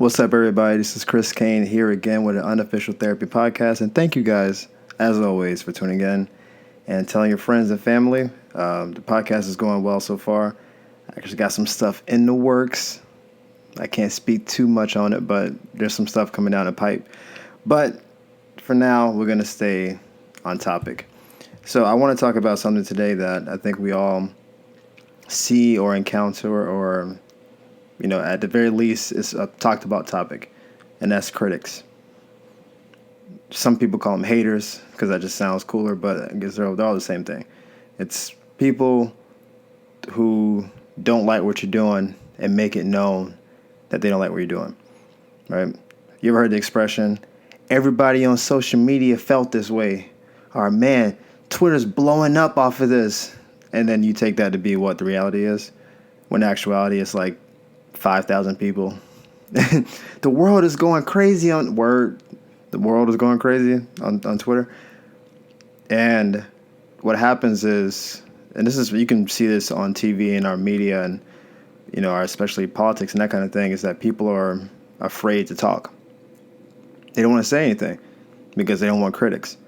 What's up, everybody? This is Chris Kane here again with an unofficial therapy podcast. And thank you guys, as always, for tuning in and telling your friends and family. The podcast is going well so far. I actually got some stuff in the works. I can't speak too much on it, but there's some stuff coming down the pipe. But for now, we're going to stay on topic. So I want to talk about something today that I think we all see or encounter or at the very least, it's a talked about topic, and that's critics. Some people call them haters because that just sounds cooler, but I guess they're all the same thing. It's people who don't like what you're doing and make it known that they don't like what you're doing, right? You ever heard the expression, everybody on social media felt this way, or man, Twitter's blowing up off of this, and then you take that to be what the reality is, when in actuality it's like 5,000 people. The world is going crazy on Word. The world is going crazy on Twitter. And what happens is, and this is, you can see this on TV and our media and, our especially politics and that kind of thing, is that people are afraid to talk. They don't want to say anything because they don't want critics.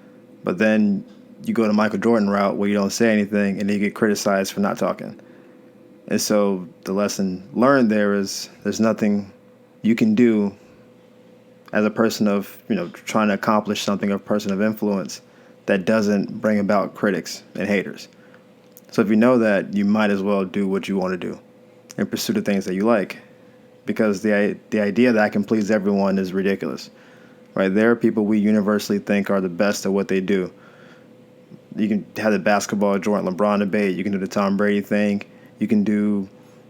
But then you go to Michael Jordan route where you don't say anything and you get criticized for not talking. And so the lesson learned there is there's nothing you can do as a person of, trying to accomplish something, a person of influence that doesn't bring about critics and haters. So if you know that, you might as well do what you want to do and pursue the things that you like, because the idea that I can please everyone is ridiculous, right? There are people we universally think are the best at what they do. You can have the basketball Jordan LeBron debate. You can do the Tom Brady thing. You can do,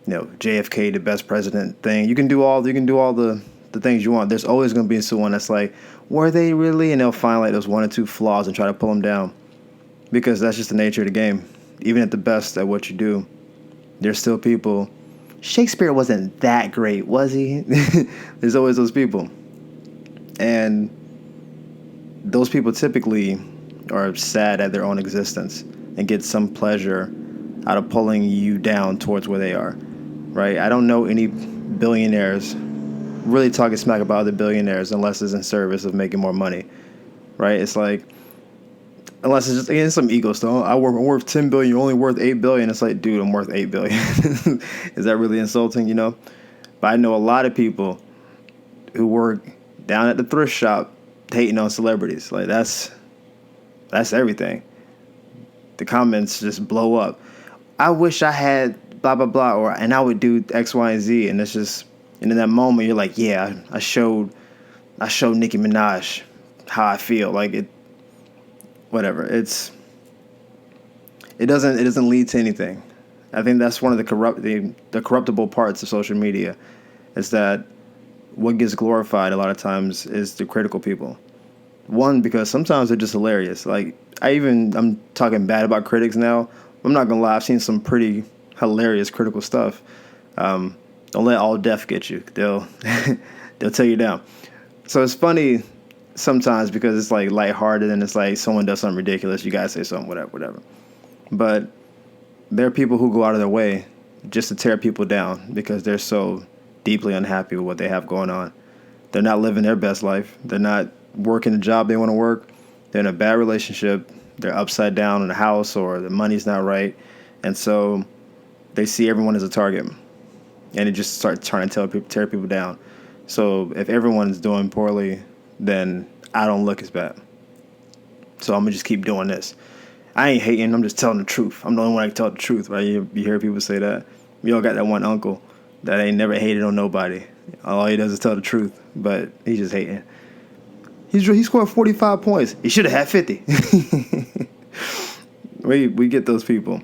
JFK, the best president thing. You can do all the things you want. There's always going to be someone that's like, were they really? And they'll find like those one or two flaws and try to pull them down, because that's just the nature of the game. Even at the best at what you do, there's still people. Shakespeare wasn't that great, was he? There's always those people. And those people typically are sad at their own existence and get some pleasure out of pulling you down towards where they are, right? I don't know any billionaires really talking smack about other billionaires unless it's in service of making more money, right? It's like, unless it's just, again, some ego stuff. I'm worth 10 billion, you're only worth 8 billion. It's like, dude, I'm worth 8 billion. Is that really insulting, But I know a lot of people who work down at the thrift shop hating on celebrities. Like, that's everything. The comments just blow up. I wish I had blah, blah, blah, and I would do X, Y, and Z. And it's just, and in that moment, you're like, yeah, I showed Nicki Minaj how I feel. Like, it, whatever. It doesn't lead to anything. I think that's one of the corruptible parts of social media, is that what gets glorified a lot of times is the critical people. One, because sometimes they're just hilarious. Like, I'm talking bad about critics now. I'm not gonna lie, I've seen some pretty hilarious critical stuff. Don't let all death get you. They'll tear you down. So it's funny sometimes because it's like lighthearted and it's like someone does something ridiculous, you gotta say something, whatever. But there are people who go out of their way just to tear people down because they're so deeply unhappy with what they have going on. They're not living their best life. They're not working the job they want to work. They're in a bad relationship. They're upside down in the house, or the money's not right. And so they see everyone as a target. And they just start trying to tear people down. So if everyone's doing poorly, then I don't look as bad. So I'm going to just keep doing this. I ain't hating. I'm just telling the truth. I'm the only one that can tell the truth, right? You hear people say that. We all got that one uncle that ain't never hated on nobody. All he does is tell the truth, but he's just hating. He scored 45 points. He should have had 50. We get those people.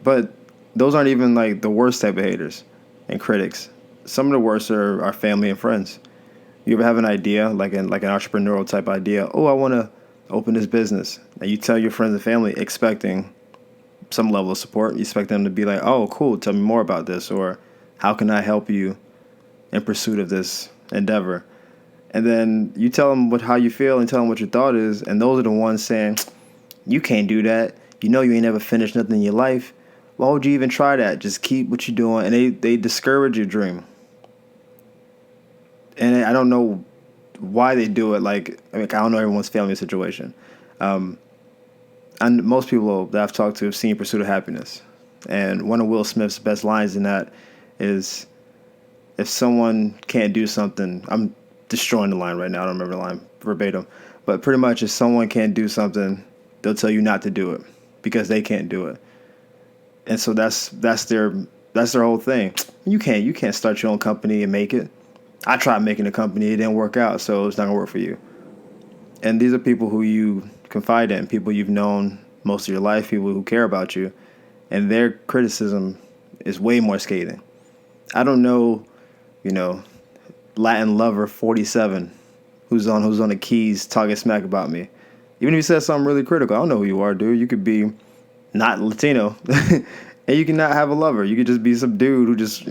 But those aren't even like the worst type of haters and critics. Some of the worst are our family and friends. You ever have an idea, like an entrepreneurial type idea? Oh, I want to open this business. And you tell your friends and family expecting some level of support. You expect them to be like, oh, cool, tell me more about this. Or how can I help you in pursuit of this endeavor? And then you tell them how you feel and tell them what your thought is. And those are the ones saying, you can't do that. You ain't never finished nothing in your life. Why would you even try that? Just keep what you're doing. And they discourage your dream. And I don't know why they do it. Like, I mean, I don't know everyone's family situation. And most people that I've talked to have seen Pursuit of Happiness. And one of Will Smith's best lines in that is, if someone can't do something, I'm destroying the line right now. I don't remember the line verbatim. But pretty much, if someone can't do something, they'll tell you not to do it because they can't do it. And so that's their whole thing. You can't start your own company and make it. I tried making a company, it didn't work out, so it's not gonna work for you. And these are people who you confide in, people you've known most of your life, people who care about you, and their criticism is way more scathing. I don't know, you know, Latin Lover 47 who's on the keys talking smack about me. Even if you said something really critical, I don't know who you are, dude. You could be not Latino, and you can not have a lover. You could just be some dude who just,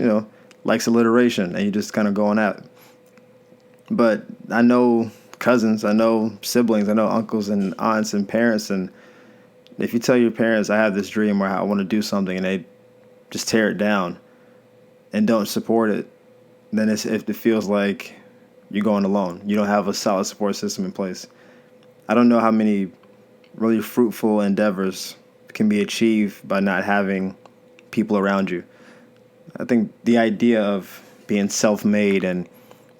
likes alliteration, and you just kind of going at it. But I know cousins, I know siblings, I know uncles and aunts and parents, and if you tell your parents, I have this dream where I want to do something, and they just tear it down and don't support it, then it feels like you're going alone. You don't have a solid support system in place. I don't know how many really fruitful endeavors can be achieved by not having people around you. I think the idea of being self-made and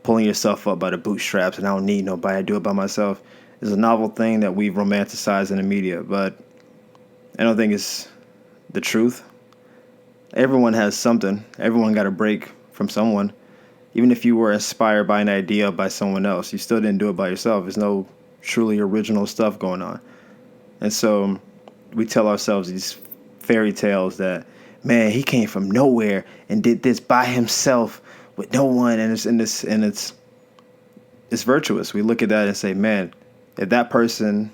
pulling yourself up by the bootstraps and I don't need nobody, I do it by myself, is a novel thing that we've romanticized in the media, but I don't think it's the truth. Everyone has something. Everyone got a break from someone. Even if you were inspired by an idea by someone else, you still didn't do it by yourself. There's no truly original stuff going on. And so we tell ourselves these fairy tales that, man, he came from nowhere and did this by himself with no one, and it's virtuous. We look at that and say, man, if that person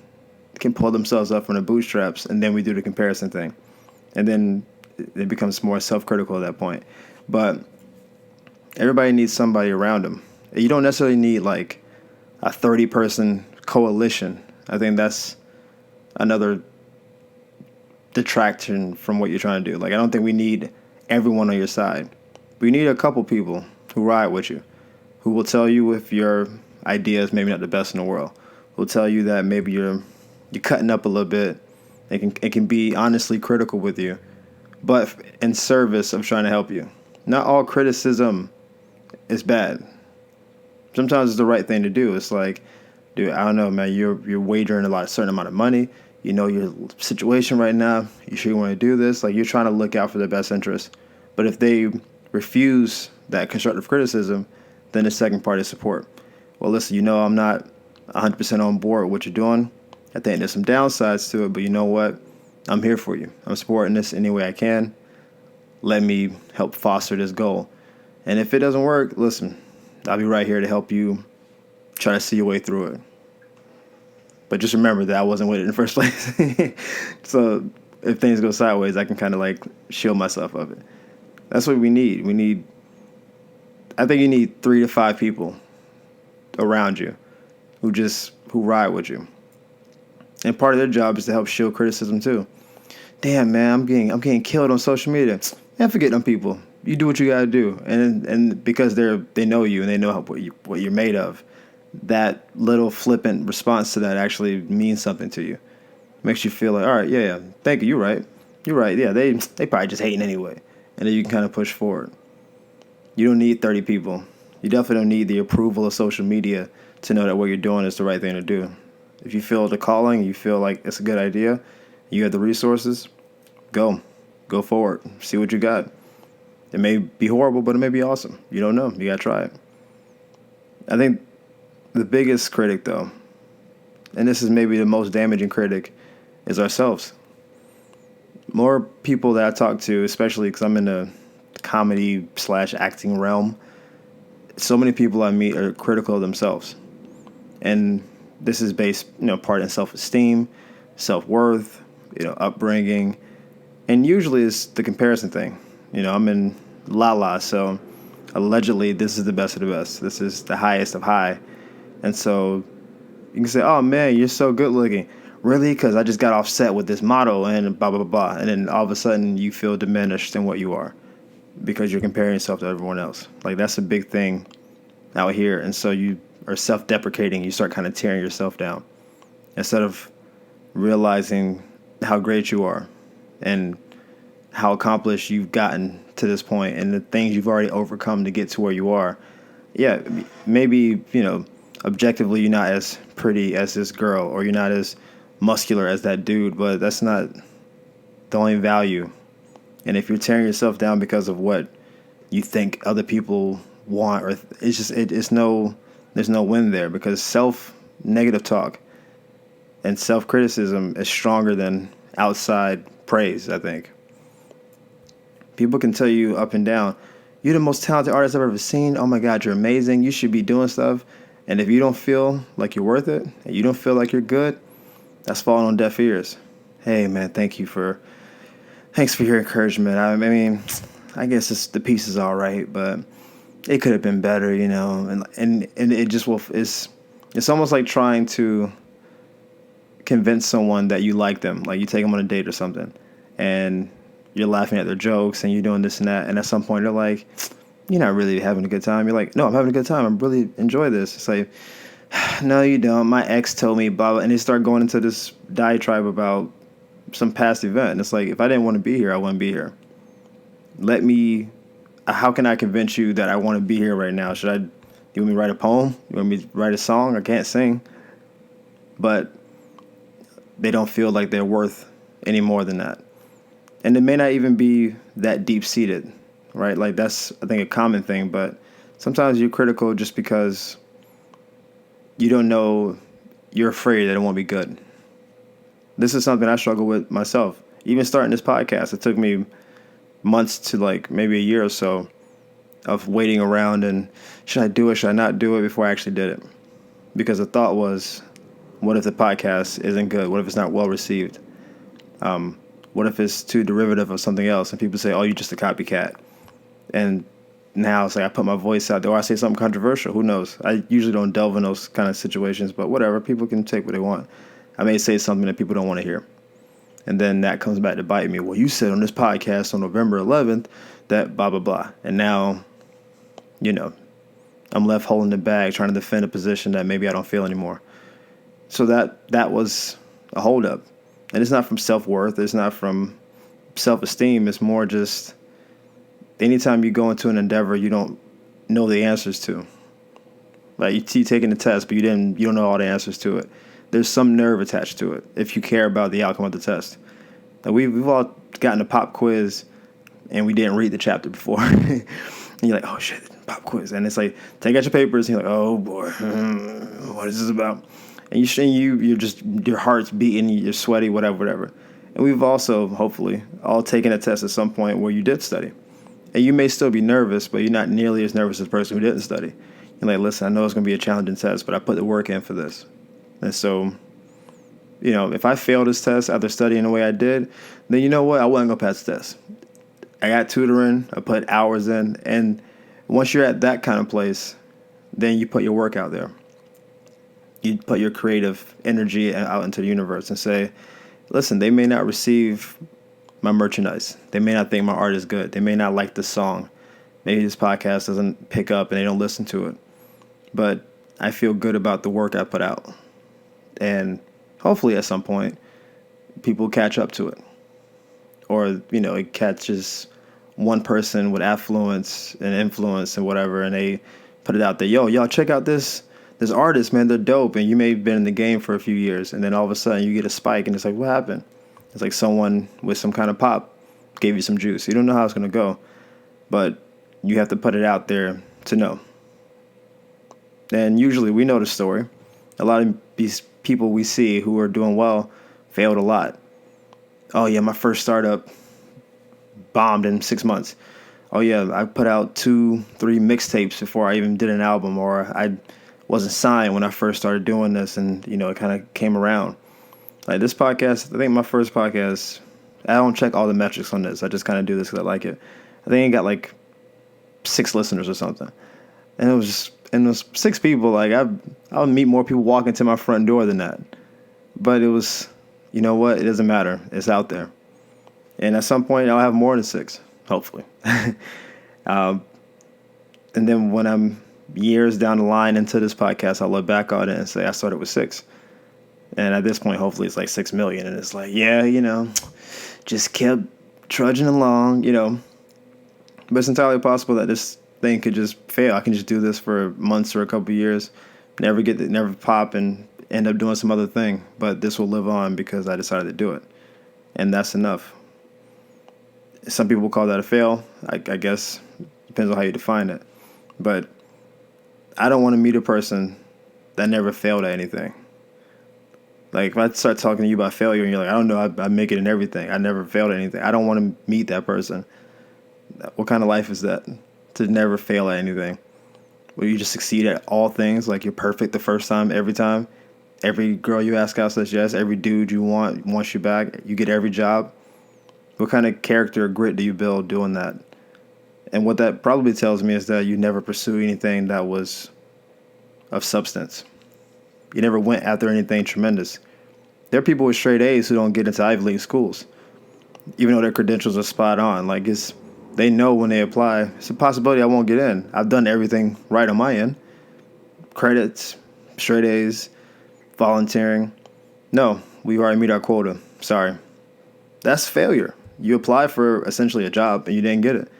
can pull themselves up from the bootstraps, and then we do the comparison thing, and then it becomes more self-critical at that point. But everybody needs somebody around them. You don't necessarily need like a 30-person coalition. I think that's another detraction from what you're trying to do. Like, I don't think we need everyone on your side. We need a couple people who ride with you, who will tell you if your idea is maybe not the best in the world, who will tell you that maybe you're cutting up a little bit. It can be honestly critical with you, but in service of trying to help you. Not all criticism is bad. Sometimes it's the right thing to do. It's like, dude, I don't know, man, you're wagering a certain amount of money. You know your situation right now. You sure you want to do this? Like, you're trying to look out for their best interest. But if they refuse that constructive criticism, then the second part is support. Well, listen, I'm not 100% on board with what you're doing. I think there's some downsides to it, but you know what? I'm here for you. I'm supporting this any way I can. Let me help foster this goal. And if it doesn't work, listen, I'll be right here to help you try to see your way through it. But just remember that I wasn't with it in the first place. So if things go sideways, I can kind of like shield myself of it. That's what we need. I think you need 3 to 5 people around you who ride with you. And part of their job is to help shield criticism too. Damn, man, I'm getting killed on social media. Man, forget them people. You do what you gotta do, and because they know you and they know what you're made of. That little flippant response to that actually means something to you. Makes you feel like, all right, yeah, thank you, you're right, yeah, they probably just hating anyway. And then you can kind of push forward. You don't need 30 people. You definitely don't need the approval of social media to know that what you're doing is the right thing to do. If you feel the calling, you feel like it's a good idea, you have the resources, go forward, see what you got. It may be horrible, but it may be awesome. You don't know. You got to try it. I think the biggest critic, though, and this is maybe the most damaging critic, is ourselves. More people that I talk to, especially because I'm in the comedy/acting realm, so many people I meet are critical of themselves. And this is based, part in self-esteem, self-worth, upbringing, and usually it's the comparison thing. I'm in La, so allegedly this is the best of the best. This is the highest of high. And so you can say, oh, man, you're so good looking. Really? Because I just got off set with this model and blah, blah, blah, blah. And then all of a sudden you feel diminished in what you are because you're comparing yourself to everyone else. Like, that's a big thing out here. And so you are self-deprecating. You start kind of tearing yourself down instead of realizing how great you are and how accomplished you've gotten to this point and the things you've already overcome to get to where you are. Yeah, maybe, objectively you're not as pretty as this girl or you're not as muscular as that dude, but that's not the only value. And if you're tearing yourself down because of what you think other people want, or it's just there's no win there, because self negative talk and self criticism is stronger than outside praise. I think people can tell you up and down, you're the most talented artist I've ever seen. Oh my God, you're amazing. You should be doing stuff. And if you don't feel like you're worth it and you don't feel like you're good, that's falling on deaf ears. Hey man, thanks for your encouragement. I mean, I guess the piece is all right, but it could have been better, and it just it's almost like trying to convince someone that you like them. Like you take them on a date or something and you're laughing at their jokes and you're doing this and that. And at some point they're like, you're not really having a good time. You're like, no, I'm having a good time. I really enjoy this. It's like, no, you don't. My ex told me, blah, blah. And they start going into this diatribe about some past event. And it's like, if I didn't want to be here, I wouldn't be here. How can I convince you that I want to be here right now? You want me to write a poem? You want me to write a song? I can't sing. But they don't feel like they're worth any more than that. And it may not even be that deep-seated, right? Like that's, I think, a common thing. But sometimes you're critical just because you don't know, you're afraid that it won't be good. This is something I struggle with myself. Even starting this podcast, it took me months to like maybe a year or so of waiting around and should I do it, should I not do it before I actually did it? Because the thought was, what if the podcast isn't good? What if it's not well received? What if it's too derivative of something else and people say, oh, you're just a copycat? And now it's like I put my voice out there or I say something controversial. Who knows? I usually don't delve in those kind of situations, but whatever. People can take what they want. I may say something that people don't want to hear. And then that comes back to bite me. Well, you said on this podcast on November 11th that blah, blah, blah. And now, I'm left holding the bag trying to defend a position that maybe I don't feel anymore. So that was a holdup. And it's not from self-worth. It's not from self-esteem. It's more just anytime you go into an endeavor you don't know the answers to. Like you taking the test, but you don't know all the answers to it. There's some nerve attached to it if you care about the outcome of the test. Like we've all gotten a pop quiz and we didn't read the chapter before. And you're like, oh shit, pop quiz. And it's like, take out your papers. And you're like, oh boy, what is this about? And you're just, your heart's beating, you're sweaty, whatever. And we've also, hopefully, all taken a test at some point where you did study. And you may still be nervous, but you're not nearly as nervous as the person who didn't study. You're like, listen, I know it's going to be a challenging test, but I put the work in for this. And so, if I failed this test after studying the way I did, then you know what? I wasn't going to pass the test. I got tutoring. I put hours in. And once you're at that kind of place, then you put your work out there. You put your creative energy out into the universe and say, listen, they may not receive my merchandise. They may not think my art is good. They may not like the song. Maybe this podcast doesn't pick up and they don't listen to it. But I feel good about the work I put out. And hopefully at some point, people catch up to it. Or, it catches one person with affluence and influence and whatever, and they put it out there. Yo, y'all check out this artist, man. They're dope. And you may have been in the game for a few years. And then all of a sudden you get a spike and it's like, what happened? It's like someone with some kind of pop gave you some juice. You don't know how it's going to go. But you have to put it out there to know. And usually we know the story. A lot of these people we see who are doing well failed a lot. Oh, yeah, my first startup bombed in 6 months. Oh, yeah, I put out 2-3 mixtapes before I even did an album. Or I wasn't signed when I first started doing this. And, it kind of came around. Like this podcast, I think my first podcast, I don't check all the metrics on this. I just kind of do this because I like it. I think it got like 6 listeners or something. And it was 6 people. Like I would meet more people walking to my front door than that. But it was, you know what? It doesn't matter. It's out there. And at some point, I'll have more than 6, hopefully. And then when I'm years down the line into this podcast, I'll look back on it and say I started with 6. And at this point, hopefully it's like 6 million. And it's like, yeah, just kept trudging along, But it's entirely possible that this thing could just fail. I can just do this for months or a couple of years, never pop and end up doing some other thing. But this will live on because I decided to do it. And that's enough. Some people call that a fail. I guess depends on how you define it. But I don't want to meet a person that never failed at anything. Like, if I start talking to you about failure and you're like, I don't know, I make it in everything. I never failed at anything. I don't want to meet that person. What kind of life is that? To never fail at anything. Will you just succeed at all things? Like, you're perfect the first time, every time. Every girl you ask out says yes. Every dude you want wants you back. You get every job. What kind of character or grit do you build doing that? And what that probably tells me is that you never pursue anything that was of substance. You never went after anything tremendous. There are people with straight A's who don't get into Ivy League schools, even though their credentials are spot on. Like, they know when they apply, it's a possibility I won't get in. I've done everything right on my end. Credits, straight A's, volunteering. No, we've already met our quota. Sorry. That's failure. You apply for essentially a job and you didn't get it.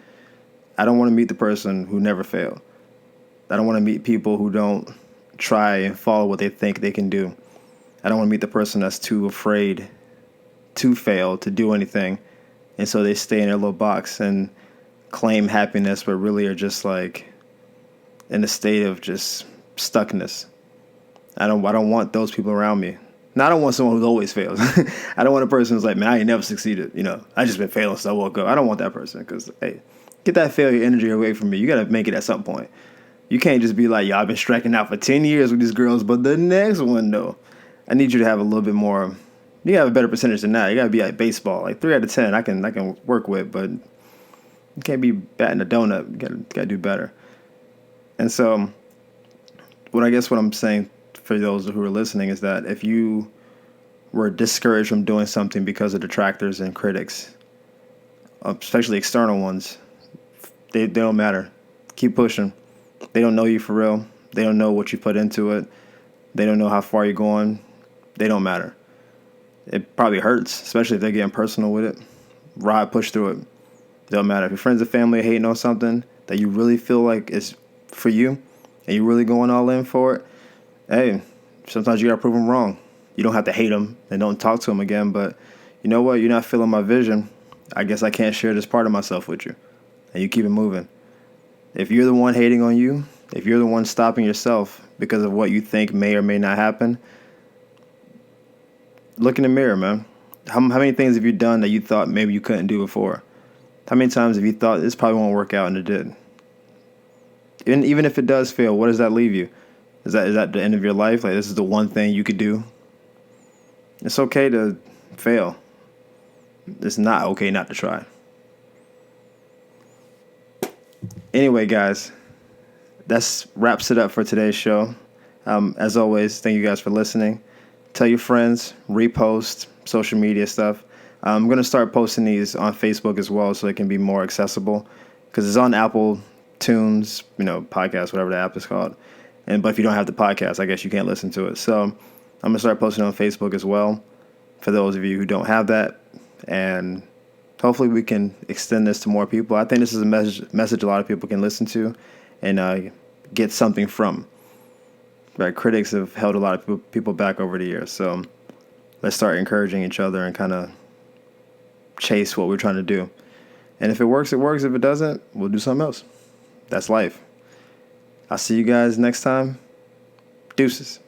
I don't want to meet the person who never failed. I don't want to meet people who don't try and follow what they think they can do. I don't want to meet the person that's too afraid to fail, to do anything. And so they stay in their little box and claim happiness, but really are just like in a state of just stuckness. I don't want those people around me. Now, I don't want someone who always fails. I don't want a person who's like, man, I ain't never succeeded. I just been failing since I woke up. I don't want that person because, hey, get that failure energy away from me. You got to make it at some point. You can't just be like, yo, I've been striking out for 10 years with these girls, but the next one, though, I need you to have a little bit more. You have a better percentage than that. You got to be like baseball. Like 3 out of 10, I can work with, but you can't be batting a donut. You got to do better. And so what I'm saying for those who are listening is that if you were discouraged from doing something because of detractors and critics, especially external ones, they don't matter. Keep pushing. They don't know you for real. They don't know what you put into it. They don't know how far you're going. They don't matter. It probably hurts, especially if they're getting personal with it. Push through it. It don't matter. If your friends and family are hating on something that you really feel like is for you and you're really going all in for it, hey, sometimes you got to prove them wrong. You don't have to hate them and don't talk to them again, but you know what? You're not feeling my vision. I guess I can't share this part of myself with you. And you keep it moving. If you're the one hating on you, if you're the one stopping yourself because of what you think may or may not happen, look in the mirror, man. How many things have you done that you thought maybe you couldn't do before? How many times have you thought this probably won't work out and it did? And even if it does fail, what does that leave you? Is that the end of your life? Like, this is the one thing you could do? It's okay to fail. It's not okay not to try. Anyway, guys, that wraps it up for today's show. As always, thank you guys for listening. Tell your friends, repost, social media stuff. I'm going to start posting these on Facebook as well so it can be more accessible because it's on Apple Tunes, podcast, whatever the app is called. But if you don't have the podcast, I guess you can't listen to it. So I'm going to start posting on Facebook as well for those of you who don't have that. And hopefully we can extend this to more people. I think this is a message a lot of people can listen to and get something from. Right? Critics have held a lot of people back over the years. So let's start encouraging each other and kind of chase what we're trying to do. And if it works, it works. If it doesn't, we'll do something else. That's life. I'll see you guys next time. Deuces.